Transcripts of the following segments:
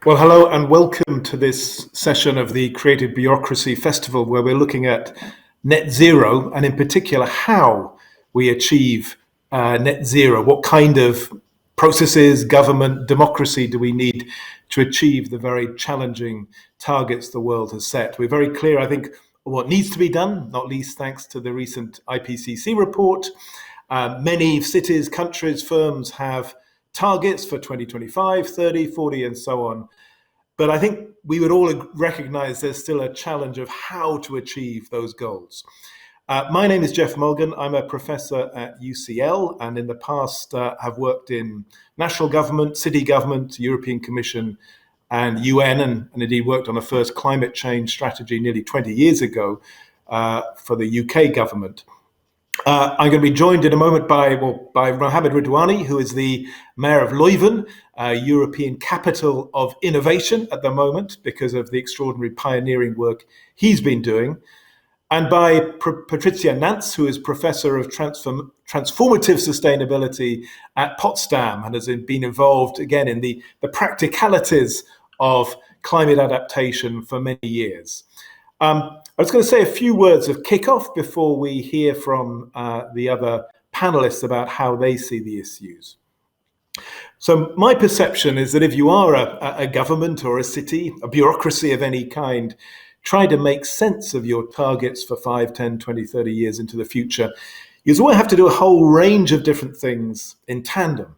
Well, hello and welcome to this session of the Creative Bureaucracy Festival, where we're looking at net zero and in particular how we achieve net zero. What kind of processes, government, democracy do we need to achieve the very challenging targets the world has set? We're very clear, I think, what needs to be done, not least thanks to the recent IPCC report. Many cities, countries, firms have targets for 2025, 30, 40, and so on. But I think we would all recognize there's still a challenge of how to achieve those goals. My name is Geoff Mulgan. I'm a professor at UCL and in the past have worked in national government, city government, European Commission and UN, and indeed worked on a first climate change strategy nearly 20 years ago for the UK government. I'm going to be joined in a moment by Mohamed Ridouani, who is the mayor of Leuven, European capital of innovation at the moment because of the extraordinary pioneering work he's been doing, and by Patrizia Nanz, who is professor of transformative sustainability at Potsdam and has been involved again in the practicalities of climate adaptation for many years. I was going to say a few words of kickoff before we hear from the other panelists about how they see the issues. So my perception is that if you are a government or a city, a bureaucracy of any kind, try to make sense of your targets for 5, 10, 20, 30 years into the future, you always have to do a whole range of different things in tandem.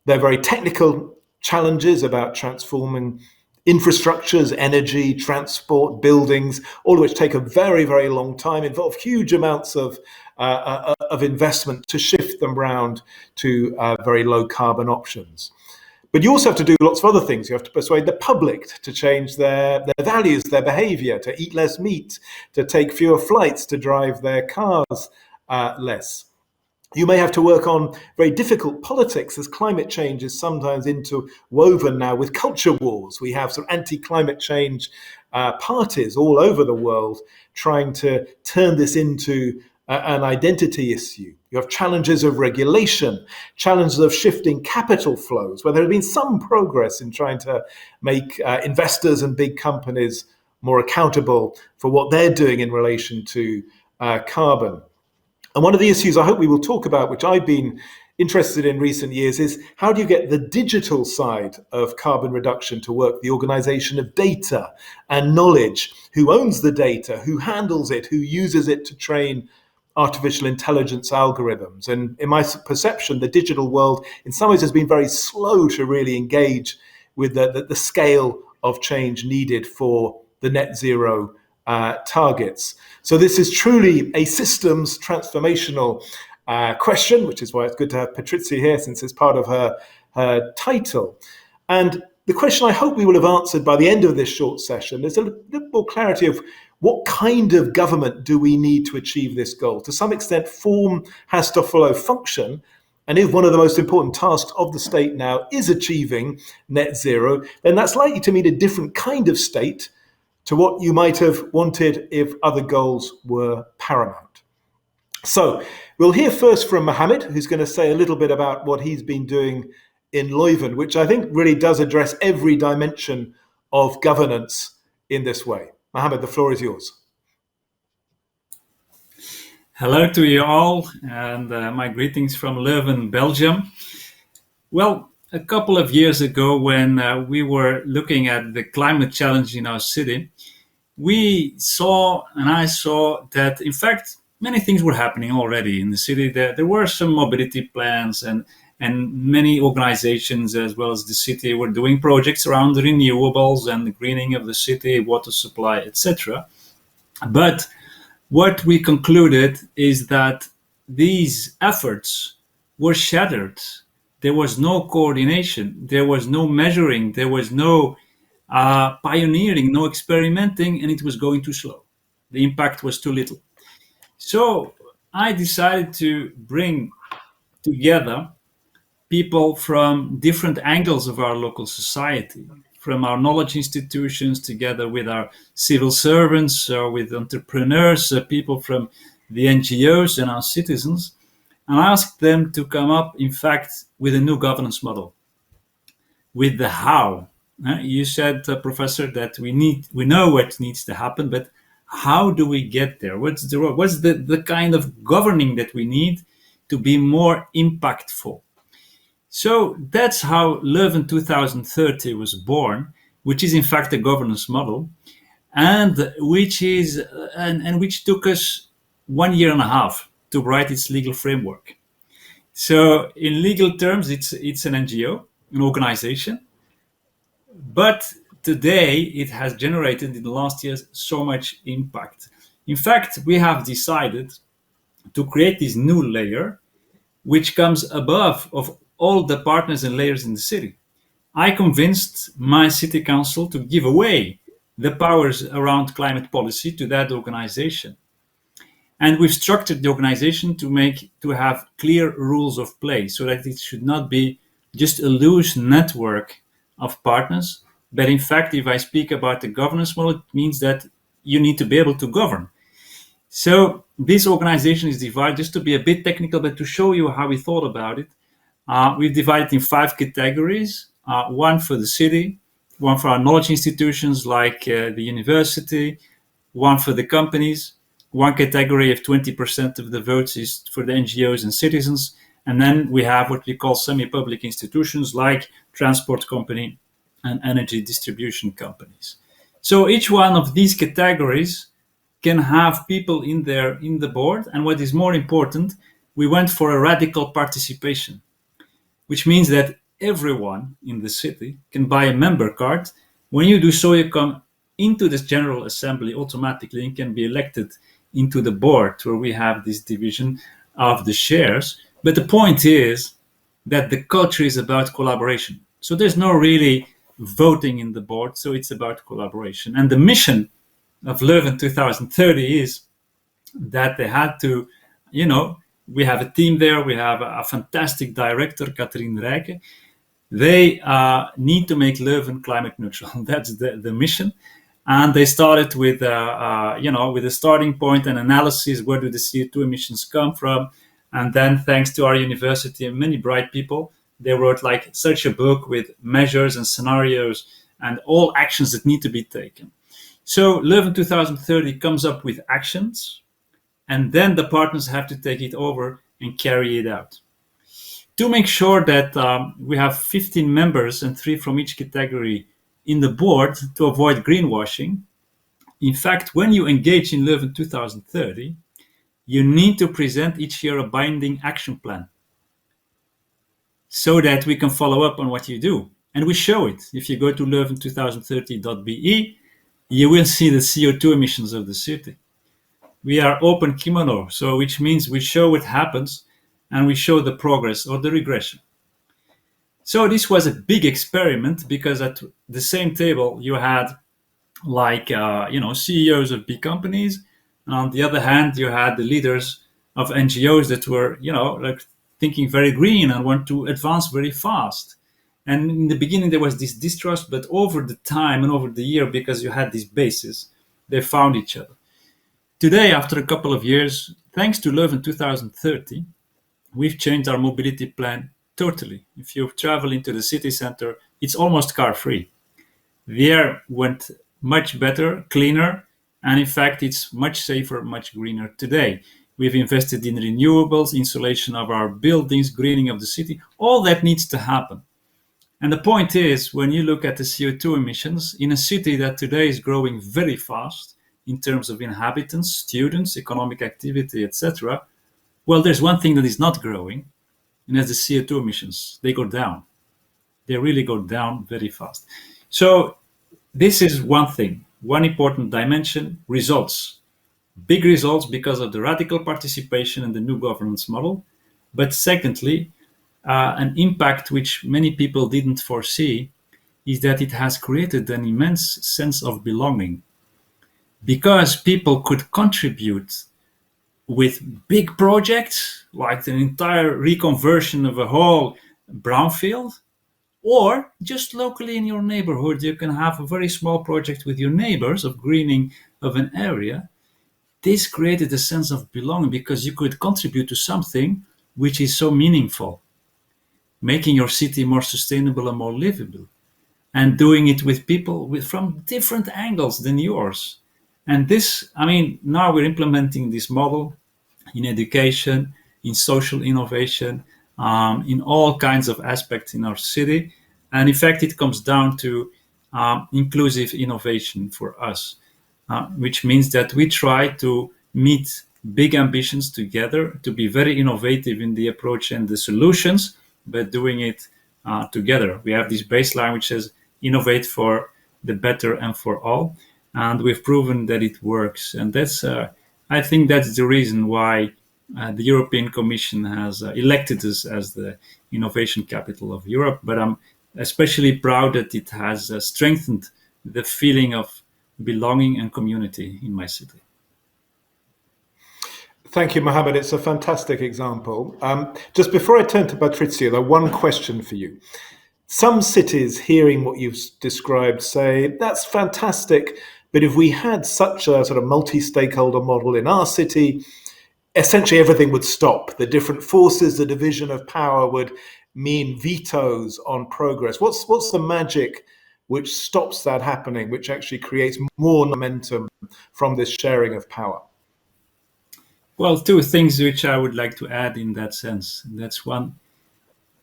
They're very technical challenges about transforming infrastructures, energy, transport, buildings, all of which take a very, very long time, involve huge amounts of investment to shift them round to very low carbon options. But you also have to do lots of other things. You have to persuade the public to change their values, their behavior, to eat less meat, to take fewer flights, to drive their cars less. You may have to work on very difficult politics, as climate change is sometimes interwoven now with culture wars. We have sort of anti-climate change parties all over the world trying to turn this into an identity issue. You have challenges of regulation, challenges of shifting capital flows, where there has been some progress in trying to make investors and big companies more accountable for what they're doing in relation to carbon. And one of the issues I hope we will talk about, which I've been interested in recent years, is how do you get the digital side of carbon reduction to work, the organization of data and knowledge, who owns the data, who handles it, who uses it to train artificial intelligence algorithms. And in my perception, the digital world in some ways has been very slow to really engage with the scale of change needed for the net zero targets. So this is truly a systems transformational question, which is why it's good to have Patrizia here, since it's part of her title. And the question I hope we will have answered by the end of this short session is a little more clarity of what kind of government do we need to achieve this goal. To some extent, form has to follow function. And if one of the most important tasks of the state now is achieving net zero, then that's likely to mean a different kind of state to what you might have wanted if other goals were paramount. So we'll hear first from Mohamed, who's going to say a little bit about what he's been doing in Leuven, which I think really does address every dimension of governance in this way. Mohamed, the floor is yours. Hello to you all, and my greetings from Leuven, Belgium. Well, a couple of years ago, when we were looking at the climate challenge in our city, I saw that, in fact, many things were happening already in the city. There were some mobility plans, and many organizations, as well as the city, were doing projects around the renewables and the greening of the city, water supply, etc. But what we concluded is that these efforts were shattered. There was no coordination, there was no measuring, there was no pioneering, no experimenting, and it was going too slow. The impact was too little. So I decided to bring together people from different angles of our local society, from our knowledge institutions, together with our civil servants, with entrepreneurs, people from the NGOs and our citizens, and asked them to come up, in fact, with a new governance model, with the how, You said, Professor, that we know what needs to happen, but how do we get there? What's the kind of governing that we need to be more impactful? So that's how Leuven 2030 was born, which is in fact a governance model, and which took us 1.5 years to write its legal framework. So in legal terms, it's an NGO, an organization, but today it has generated in the last years so much impact. In fact, we have decided to create this new layer, which comes above of all the partners and layers in the city. I convinced my city council to give away the powers around climate policy to that organization. And we've structured the organization to have clear rules of play so that it should not be just a loose network of partners. But in fact, if I speak about the governance model, it means that you need to be able to govern. So this organization is divided, just to be a bit technical, but to show you how we thought about it. We've divided in 5 categories, one for the city, one for our knowledge institutions like the university, one for the companies, one category of 20% of the votes is for the NGOs and citizens, and then we have what we call semi-public institutions like transport company and energy distribution companies. So each one of these categories can have people in there in the board, and what is more important, we went for a radical participation, which means that everyone in the city can buy a member card. When you do so, you come into this General Assembly automatically and can be elected into the board where we have this division of the shares. But the point is that the culture is about collaboration. So there's no really voting in the board, so it's about collaboration. And the mission of Leuven 2030 is that they had to, we have a team there, we have a fantastic director, Katrien Rijke. They need to make Leuven climate neutral. That's the mission. And they started with, with a starting point and analysis, where do the CO2 emissions come from? And then thanks to our university and many bright people, they wrote like such a book with measures and scenarios and all actions that need to be taken. So Leuven 2030 comes up with actions, and then the partners have to take it over and carry it out. To make sure that we have 15 members and 3 from each category in the board to avoid greenwashing, in fact, when you engage in Leuven 2030, you need to present each year a binding action plan so that we can follow up on what you do. And we show it. If you go to leuven2030.be, you will see the CO2 emissions of the city. We are open kimono, so which means we show what happens and we show the progress or the regression. So this was a big experiment because at the same table you had like CEOs of big companies, and on the other hand you had the leaders of NGOs that were like thinking very green and want to advance very fast. And in the beginning there was this distrust, but over the time and over the year, because you had this basis, they found each other. Today, after a couple of years, thanks to Leuven 2030, we've changed our mobility plan totally. If you travel into the city center, it's almost car-free. The air went much better, cleaner, and in fact, it's much safer, much greener today. We've invested in renewables, insulation of our buildings, greening of the city. All that needs to happen. And the point is, when you look at the CO2 emissions in a city that today is growing very fast in terms of inhabitants, students, economic activity, etc., well, there's one thing that is not growing, and that's the CO2 emissions. They go down. They really go down very fast. So this is one thing, one important dimension, results. Big results because of the radical participation and the new governance model. But secondly, an impact which many people didn't foresee is that it has created an immense sense of belonging, because people could contribute with big projects like an entire reconversion of a whole brownfield, or just locally in your neighborhood you can have a very small project with your neighbors of greening of an area. This created a sense of belonging because you could contribute to something which is so meaningful, making your city more sustainable and more livable. and doing it with people from different angles than yours. And this, I mean, now we're implementing this model in education, in social innovation, in all kinds of aspects in our city. And in fact, it comes down to inclusive innovation for us, which means that we try to meet big ambitions together, to be very innovative in the approach and the solutions, but doing it together. We have this baseline which says innovate for the better and for all, and we've proven that it works. And that's, I think, that's the reason why the European Commission has elected us as the innovation capital of Europe. But I'm especially proud that it has strengthened the feeling of belonging and community in my city. Thank you, Mohamed. It's a fantastic example. Just before I turn to Patrizia, though, one question for you. Some cities, hearing what you've described, say, that's fantastic, but if we had such a sort of multi-stakeholder model in our city, essentially everything would stop. The different forces, the division of power would mean vetoes on progress. What's the magic which stops that happening, which actually creates more momentum from this sharing of power? Well, two things which I would like to add in that sense. That's one,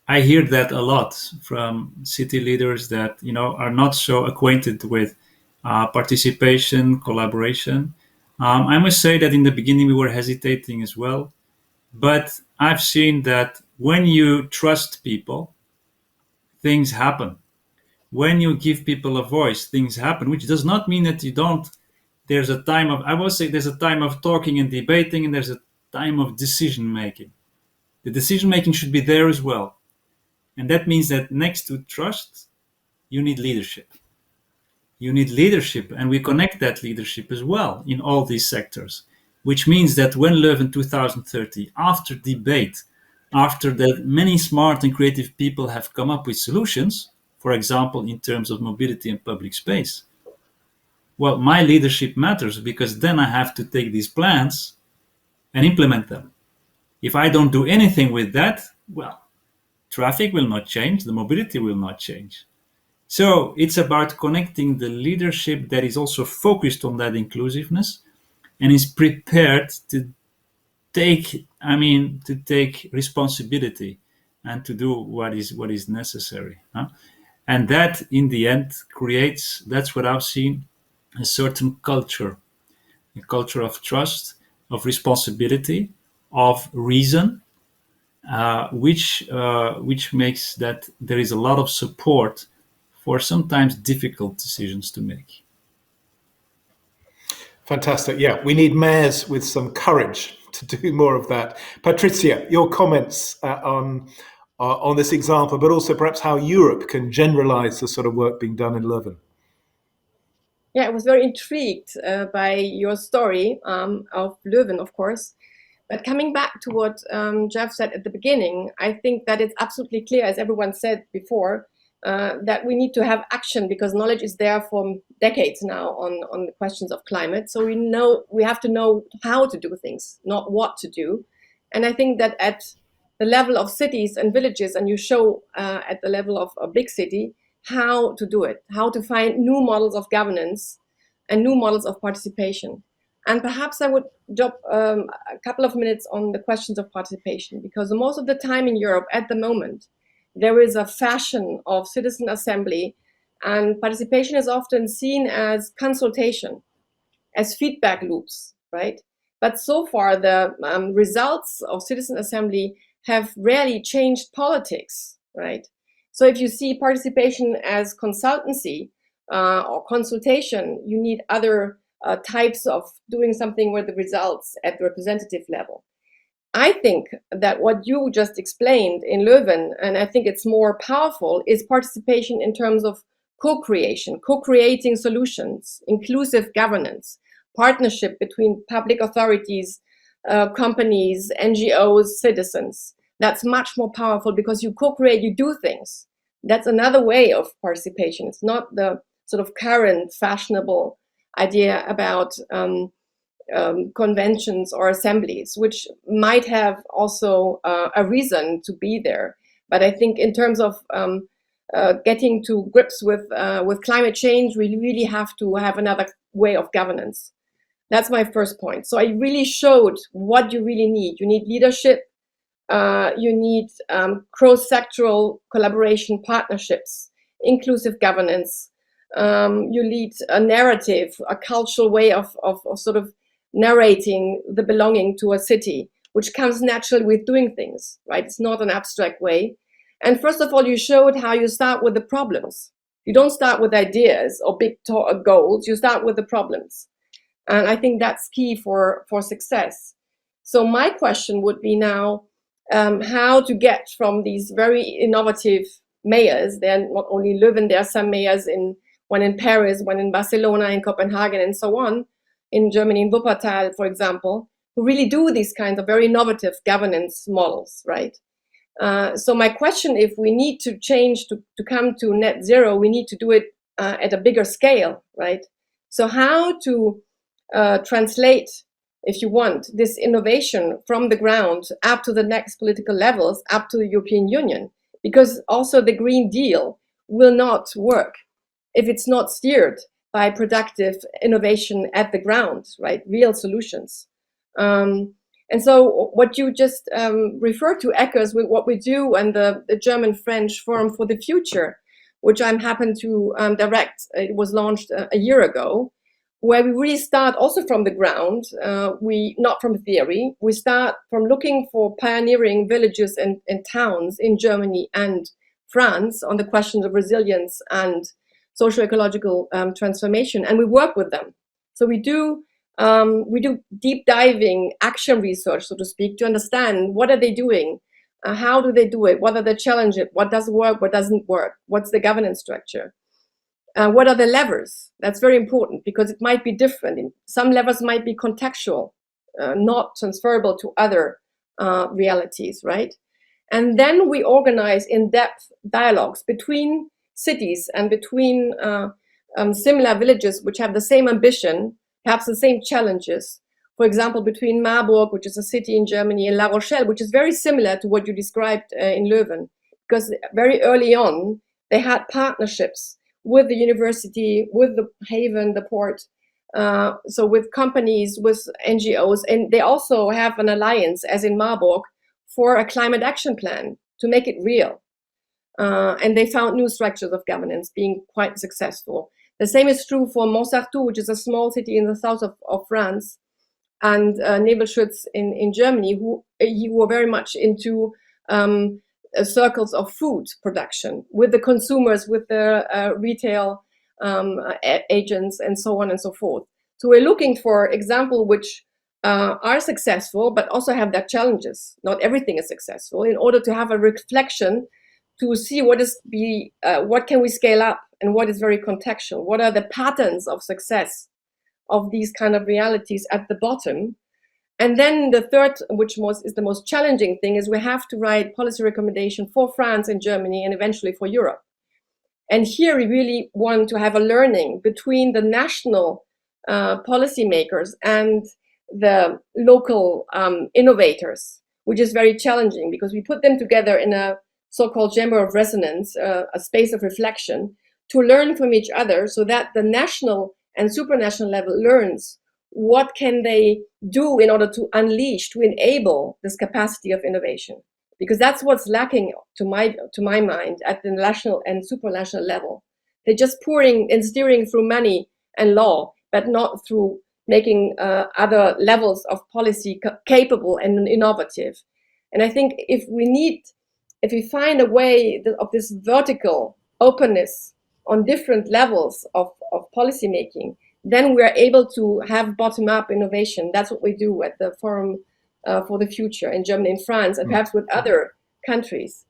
I hear that a lot from city leaders that are not so acquainted with participation, collaboration. I must say that in the beginning we were hesitating as well, but I've seen that when you trust people, things happen. When you give people a voice, things happen, which does not mean that you don't. There's a time of, I will say, there's a time of talking and debating, and there's a time of decision making. The decision making should be there as well. And that means that next to trust, you need leadership. You need leadership, and we connect that leadership as well in all these sectors, which means that when Leuven 2030, after debate, after that many smart and creative people have come up with solutions, for example, in terms of mobility and public space, well, my leadership matters because then I have to take these plans and implement them. If I don't do anything with that, well, traffic will not change, the mobility will not change. So it's about connecting the leadership that is also focused on that inclusiveness and is prepared to take responsibility and to do what is necessary. And that in the end creates, that's what I've seen, a certain culture, a culture of trust, of responsibility, of reason, which makes that there is a lot of support for sometimes difficult decisions to make. Fantastic. Yeah, we need mayors with some courage to do more of that. Patrizia, your comments on this example, but also perhaps how Europe can generalize the sort of work being done in Leuven. Yeah, I was very intrigued by your story of Leuven, of course. But coming back to what Geoff said at the beginning, I think that it's absolutely clear, as everyone said before, that we need to have action because knowledge is there for decades now on the questions of climate. So we have to know how to do things, not what to do. And I think that at the level of cities and villages, and you show at the level of a big city, how to do it, how to find new models of governance and new models of participation. And perhaps I would drop a couple of minutes on the questions of participation, because most of the time in Europe at the moment, there is a fashion of citizen assembly, and participation is often seen as consultation, as feedback loops, right? But so far, the results of citizen assembly have rarely changed politics, right? So if you see participation as consultancy or consultation, you need other types of doing something with the results at the representative level. I think that what you just explained in Leuven, and I think it's more powerful, is participation in terms of co-creation, co-creating solutions, inclusive governance, partnership between public authorities, companies, NGOs, citizens. That's much more powerful because you co-create, you do things. That's another way of participation. It's not the sort of current fashionable idea about conventions or assemblies, which might have also a reason to be there. But I think in terms of getting to grips with climate change, we really have to have another way of governance. That's my first point. So I really showed what you really need. You need leadership. You need cross-sectoral collaboration, partnerships, inclusive governance. You need a narrative, a cultural way of sort of narrating the belonging to a city, which comes naturally with doing things, right? It's not an abstract way. And first of all, you showed how you start with the problems. You don't start with ideas or big goals. You start with the problems. And I think that's key for success. So my question would be now, how to get from these very innovative mayors, they're not only Leuven, there are some mayors, one in Paris, one in Barcelona, in Copenhagen, and so on, in Germany, in Wuppertal, for example, who really do these kinds of very innovative governance models, right? So my question, if we need to change to come to net zero, we need to do it at a bigger scale, right? So how to translate, if you want, this innovation from the ground up to the next political levels, up to the European Union, because also the Green Deal will not work if it's not steered by productive innovation at the ground, right? Real solutions. And so what you just referred to echoes with what we do and the German-French Forum for the Future, which I'm happy to direct. It was launched a year ago, where we really start also from the ground. We not from theory. We start from looking for pioneering villages and towns in Germany and France on the questions of resilience and socio-ecological transformation, and we work with them. So we do deep diving action research, so to speak, to understand what are they doing, how do they do it, what are the challenges, what does work, what doesn't work, what's the governance structure. What are the levers? That's very important because it might be different. Some levers might be contextual, not transferable to other realities, right? And then we organize in-depth dialogues between cities and between similar villages which have the same ambition, perhaps the same challenges. For example, between Marburg, which is a city in Germany, and La Rochelle, which is very similar to what you described in Leuven, because very early on, they had partnerships with the university, with the haven, the port, so with companies, with NGOs, and they also have an alliance, as in Marburg, for a climate action plan to make it real. And they found new structures of governance being quite successful. The same is true for Montsartou, which is a small city in the south of France, and Nebelschütz in Germany, who were very much into circles of food production with the consumers, with the retail agents, and so on and so forth. So we're looking for examples which are successful, but also have their challenges. Not everything is successful, in order to have a reflection to see what can we scale up and what is very contextual. What are the patterns of success of these kind of realities at the bottom? And then the third, which is the most challenging thing, is we have to write policy recommendation for France and Germany and eventually for Europe. And here we really want to have a learning between the national policymakers and the local innovators, which is very challenging because we put them together in a so-called chamber of resonance, a space of reflection, to learn from each other so that the national and supranational level learns what can they do in order to unleash, to enable this capacity of innovation. Because that's what's lacking, to my mind, at the national and supranational level. They're just pouring and steering through money and law, but not through making other levels of policy capable and innovative. And I think if we find a way of this vertical openness on different levels of policy making, then we are able to have bottom-up innovation. That's what we do at the Forum for the Future in Germany and France, and perhaps with other countries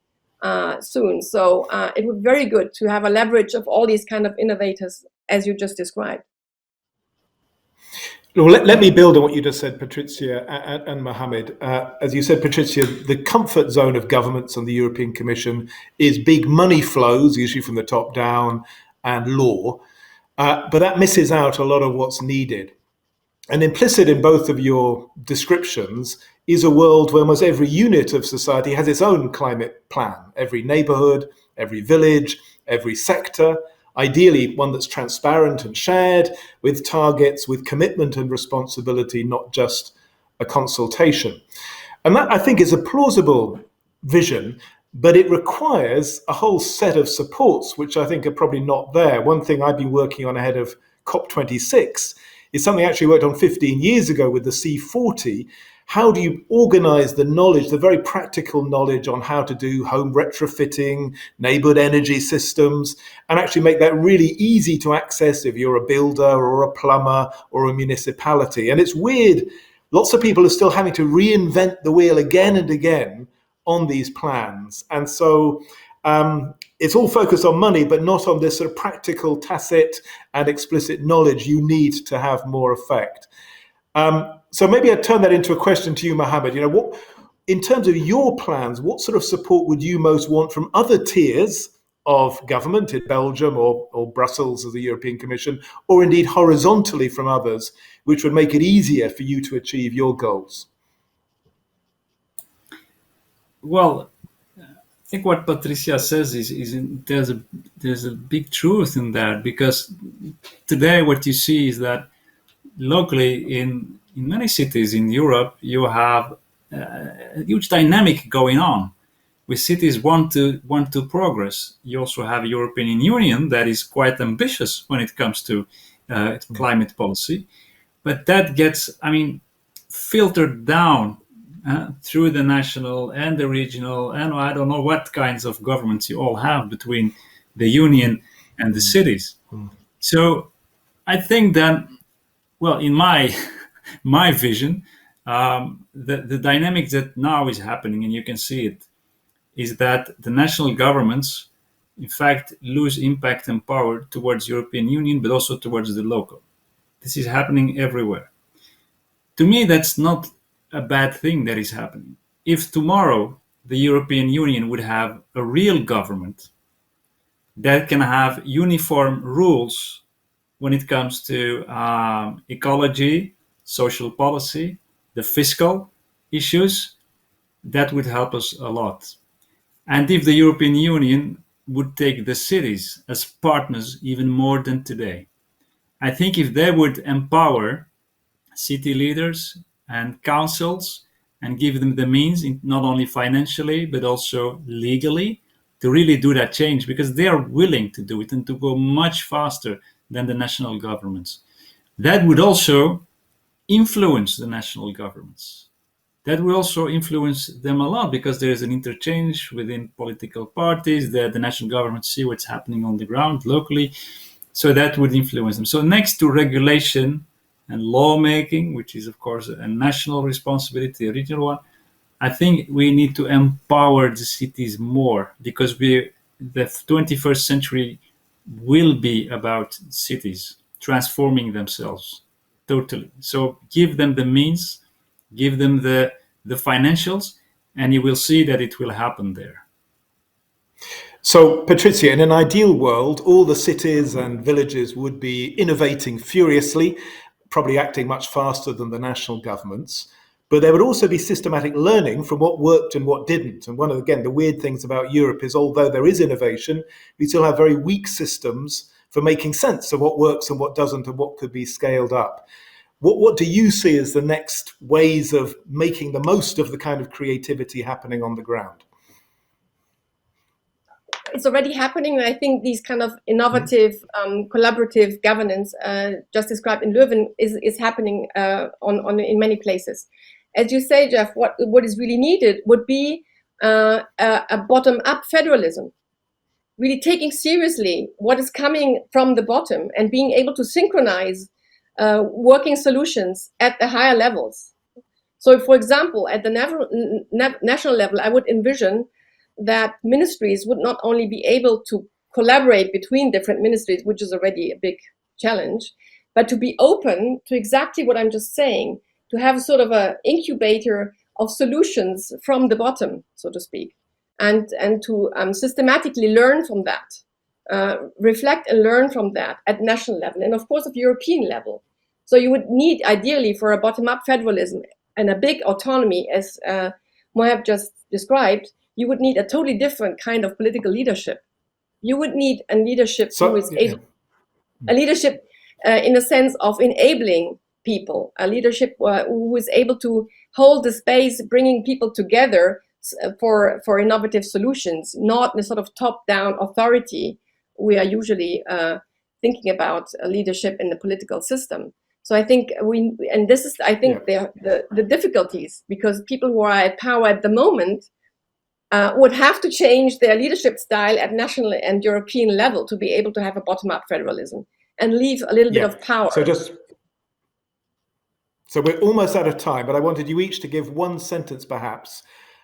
soon. So it would be very good to have a leverage of all these kind of innovators, as you just described. Well, let me build on what you just said, Patrizia and Mohamed. As you said, Patrizia, the comfort zone of governments and the European Commission is big money flows, usually from the top down, and law. But that misses out a lot of what's needed. And implicit in both of your descriptions is a world where almost every unit of society has its own climate plan. Every neighborhood, every village, every sector, ideally one that's transparent and shared, with targets, with commitment and responsibility, not just a consultation. And that, I think, is a plausible vision, but it requires a whole set of supports, which I think are probably not there. One thing I've been working on ahead of COP26 is something I actually worked on 15 years ago with the C40. How do you organize the knowledge, the very practical knowledge on how to do home retrofitting, neighborhood energy systems, and actually make that really easy to access if you're a builder or a plumber or a municipality? And it's weird, lots of people are still having to reinvent the wheel again and again on these plans. And so it's all focused on money, but not on this sort of practical, tacit and explicit knowledge you need to have more effect. So maybe I'd turn that into a question to you, Mohamed. You know, what, in terms of your plans, what sort of support would you most want from other tiers of government in Belgium or Brussels as the European Commission, or indeed horizontally from others, which would make it easier for you to achieve your goals? Well, I think what Patrizia says there's a big truth in that, because today what you see is that locally in many cities in Europe, you have a huge dynamic going on, where cities want to progress. You also have a European Union that is quite ambitious when it comes to climate policy, but that gets, filtered down through the national and the regional, and I don't know what kinds of governments you all have between the union and the cities. So I think that, well, in my vision, the dynamic that now is happening, and you can see it, is that the national governments, in fact, lose impact and power towards European Union, but also towards the local. This is happening everywhere. To me, that's not a bad thing that is happening. If tomorrow the European Union would have a real government that can have uniform rules when it comes to ecology, social policy, the fiscal issues, that would help us a lot. And if the European Union would take the cities as partners even more than today, I think if they would empower city leaders and councils and give them the means, not only financially, but also legally, to really do that change, because they are willing to do it and to go much faster than the national governments. That would also influence the national governments. That will also influence them a lot, because there is an interchange within political parties, that the national governments see what's happening on the ground locally. So that would influence them. So next to regulation and lawmaking, which is of course a national responsibility, a regional one, I think we need to empower the cities more, because the 21st century will be about cities transforming themselves totally. So give them the means, give them the financials, and you will see that it will happen there. So, Patrizia, in an ideal world, all the cities and villages would be innovating furiously, probably acting much faster than the national governments. But there would also be systematic learning from what worked and what didn't. And one of, again, the weird things about Europe is, although there is innovation, we still have very weak systems for making sense of what works and what doesn't and what could be scaled up. What do you see as the next ways of making the most of the kind of creativity happening on the ground? It's already happening. I think these kind of innovative, collaborative governance just described in Leuven is happening in many places. As you say, Geoff, what is really needed would be a bottom-up federalism, really taking seriously what is coming from the bottom and being able to synchronize working solutions at the higher levels. So, for example, at the national level, I would envision that ministries would not only be able to collaborate between different ministries, which is already a big challenge, but to be open to exactly what I'm just saying, to have sort of an incubator of solutions from the bottom, so to speak, and to systematically learn from that, reflect and learn from that at national level, and of course at European level. So you would need, ideally, for a bottom-up federalism and a big autonomy, as Mohamed just described, you would need a totally different kind of political leadership. You would need a leadership who is yeah. a leadership in the sense of enabling people, a leadership who is able to hold the space, bringing people together for innovative solutions, not the sort of top-down authority we are usually thinking about leadership in the political system. So I think this is the difficulties, because people who are at power at the moment would have to change their leadership style at national and European level to be able to have a bottom-up federalism and leave a little bit of power. So we're almost out of time, but I wanted you each to give one sentence perhaps,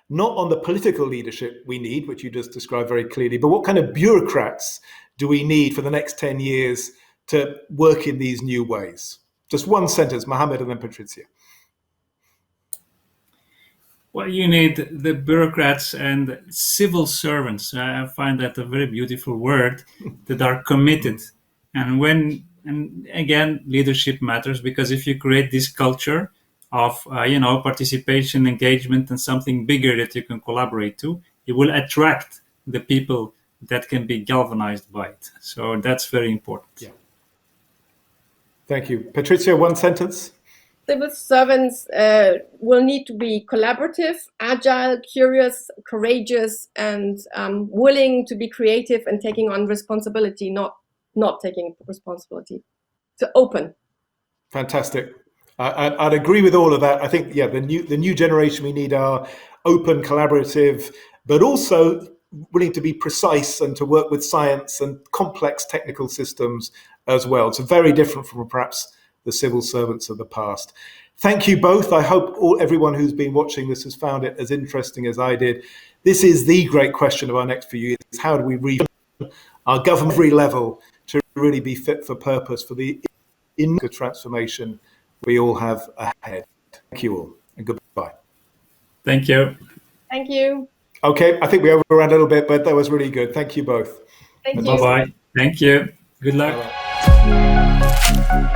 not on the political leadership we need, which you just described very clearly, but what kind of bureaucrats do we need for the next 10 years to work in these new ways? Just one sentence, Mohamed and then Patrizia. Well, you need the bureaucrats and civil servants. I find that a very beautiful word, that are committed. And again, leadership matters, because if you create this culture of participation, engagement, and something bigger that you can collaborate to, you will attract the people that can be galvanized by it. So that's very important. Yeah. Thank you. Patrizia, one sentence. Civil servants will need to be collaborative, agile, curious, courageous, and willing to be creative and taking on responsibility, not taking responsibility. So open. Fantastic. I'd agree with all of that. I think, the new generation we need are open, collaborative, but also willing to be precise and to work with science and complex technical systems as well. It's very different from perhaps the civil servants of the past. Thank you both. I hope everyone who's been watching this has found it as interesting as I did. This is the great question of our next few years. How do we reach our government every level to really be fit for purpose for the transformation we all have ahead? Thank you all, and goodbye. Thank you. Thank you. Okay, I think we overran a little bit, but that was really good. Thank you both. Thank you. Bye-bye. Thank you. Good luck. Bye-bye.